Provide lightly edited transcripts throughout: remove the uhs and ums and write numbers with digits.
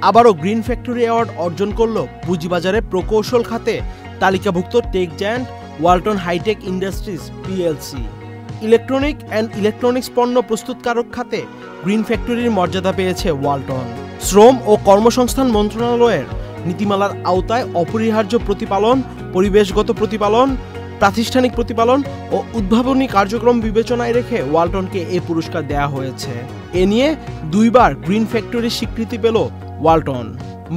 আবারও green factory award অর্জন করল পুঁজিবাজারে প্রকৌশল খাতে তালিকাভুক্ত tech giant Walton hitech industries PLC. Electronic and electronics পণ্য প্রস্তুতকারক খাতে গ্রিন ফ্যাক্টরির মর্যাদা পেয়েছে ওয়ালটন। শ্রম ও কর্মসংস্থান মন্ত্রণালয়ের নীতিমালার আওতায় অপরিহার্য প্রতিপালন, পরিবেশগত প্রতিপালন, প্রাতিষ্ঠানিক প্রতিপালন ও উদ্ভাবনী কার্যক্রম বিবেচনায় রেখে ওয়ালটনকে এই পুরস্কার দেওয়া হয়েছে। এ নিয়ে দুইবার গ্রিন ফ্যাক্টরির স্বীকৃতি পেল ওয়ালটন।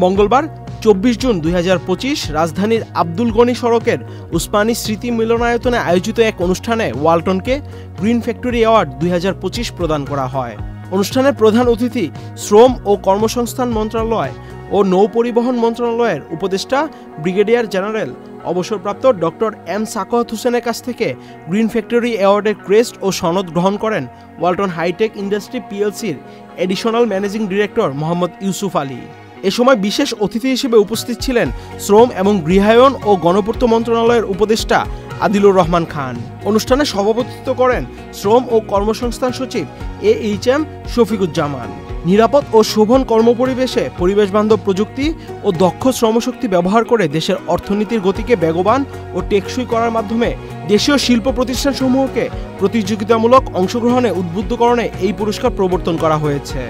মঙ্গলবার 24 জুন 2025 রাজধানীর আব্দুল গনি সড়কের উসমানী স্মৃতি মিলনায়তনে আয়োজিত এক অনুষ্ঠানে ওয়ালটনকে গ্রিন ফ্যাক্টরি অ্যাওয়ার্ড 2025 প্রদান করা হয়। অনুষ্ঠানের প্রধান অতিথি শ্রম ও কর্মসংস্থান মন্ত্রণালয় ও নৌপরিবহন মন্ত্রণালয়ের উপদেষ্টা ব্রিগেডিয়ার জেনারেল অবসরপ্রাপ্ত ডক্টর এম সাখাওয়াত হোসেনের কাছ থেকে গ্রিন ফ্যাক্টরি অ্যাওয়ার্ডের ক্রেস্ট ও সনদ গ্রহণ করেন ওয়ালটন হাইটেক ইন্ডাস্ট্রি পিএলসির additional managing director Mohammad Yusuf Ali. এ সময় বিশেষ অতিথি হিসেবে উপস্থিত ছিলেন শ্রম এবং গৃহায়ন ও গণপূর্ত মন্ত্রণালয়ের উপদেষ্টা আদিলুর রহমান খান। অনুষ্ঠানে সভাপতিত্ব করেন শ্রম ও কর্মসংস্থান সচিব AHM শফিকুজ্জামান। নিরাপদ ও শোভন কর্মপরিবেশে পরিবেশবান্ধব প্রযুক্তি ও দক্ষ শ্রমশক্তি ব্যবহার করে দেশের অর্থনীতির গতিকে বেগবান ও টেকসই করার মাধ্যমে দেশীয় শিল্প প্রতিষ্ঠানসমূহকে প্রতিযোগিতামূলক অংশগ্রহণে উদ্বুদ্ধকরণে এই পুরস্কার প্রবর্তন করা হয়েছে।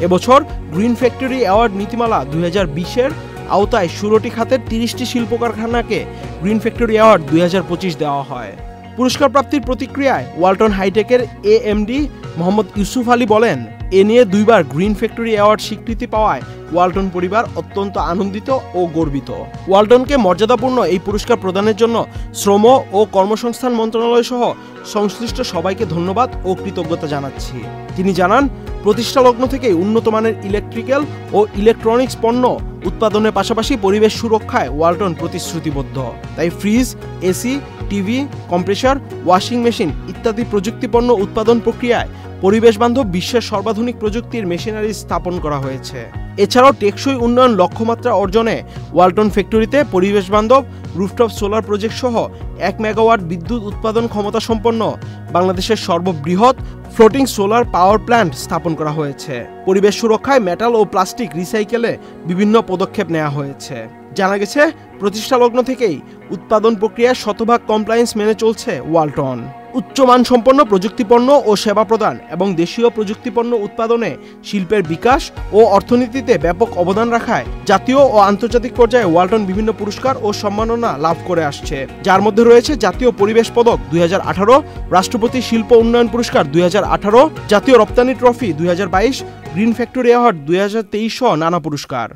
এবছর গ্রিন ফ্যাক্টরি অ্যাওয়ার্ড নীতিমালা 2020-এর আওতায় 16টি খাতের 30টি শিল্প কারখানাকে গ্রিন ফ্যাক্টরি অ্যাওয়ার্ড 2025 দেওয়া হয়। পুরস্কার প্রাপ্তির প্রতিক্রিয়ায় ওয়ালটন হাইটেকের AMD মোহাম্মদ ইউসুফ আলী বলেন, এ নিয়ে দুইবার গ্রিন ফ্যাক্টরি অ্যাওয়ার্ড স্বীকৃতি পাওয়ায় ওয়ালটন পরিবার অত্যন্ত আনন্দিত ও গর্বিত। ওয়ালটনকে মর্যাদাপূর্ণ এই পুরস্কার প্রদানের জন্য শ্রম ও কর্মসংস্থান মন্ত্রণালয় সহ সংশ্লিষ্ট সবাইকে ধন্যবাদ ও কৃতজ্ঞতা জানাচ্ছি। তিনি জানান, প্রতিষ্ঠা লগ্ন থেকেই উন্নত মানের ইলেকট্রিক্যাল ও ইলেকট্রনিক্স পণ্য উৎপাদনের পাশাপাশি পরিবেশ সুরক্ষায় ওয়ালটন প্রতিশ্রুতিবদ্ধ। তাই fridge, AC, TV, compressor, washing machine ইত্যাদি প্রযুক্তি পণ্য উৎপাদন প্রক্রিয়ায় পরিবেশবান্ধব বিশ্বের সর্বাধুনিক প্রযুক্তির মেশিনারি স্থাপন করা হয়েছে। এছাড়াও টেকসই উন্নয়ন লক্ষ্যমাত্রা অর্জনে ওয়ালটন ফ্যাক্টরিতে পরিবেশবান্ধব রুফটপ সোলার প্রজেক্ট সহ 1 মেগাওয়াট বিদ্যুৎ উৎপাদন ক্ষমতা সম্পন্ন বাংলাদেশের সর্ববৃহৎ ফ্লোটিং সোলার পাওয়ার প্ল্যান্ট স্থাপন করা হয়েছে। পরিবেশ সুরক্ষায় মেটাল ও প্লাস্টিক রিসাইকেলে বিভিন্ন পদক্ষেপ নেওয়া হয়েছে। জানা গেছে, প্রতিষ্ঠা লগ্ন থেকেই উৎপাদন প্রক্রিয়ায় শতভাগ কমপ্লায়েন্স মেনে চলছে ওয়ালটন। উচ্চমানসম্পন্ন প্রযুক্তিপণ্য ও সেবা প্রদান এবং দেশীয় প্রযুক্তিপণ্য উৎপাদনে শিল্পের বিকাশ ও অর্থনীতিতে ব্যাপক অবদান রাখায় জাতীয় ও আন্তর্জাতিক পর্যায়ে ওয়ালটন বিভিন্ন পুরস্কার ও সম্মাননা লাভ করে আসছে, যার মধ্যে রয়েছে জাতীয় পরিবেশ পদক 2018, রাষ্ট্রপতি শিল্প উন্নয়ন পুরস্কার 2018, জাতীয় রপ্তানি ট্রফি 2022, গ্রিন ফ্যাক্টরি অ্যাওয়ার্ড 2023 সহ নানা পুরস্কার।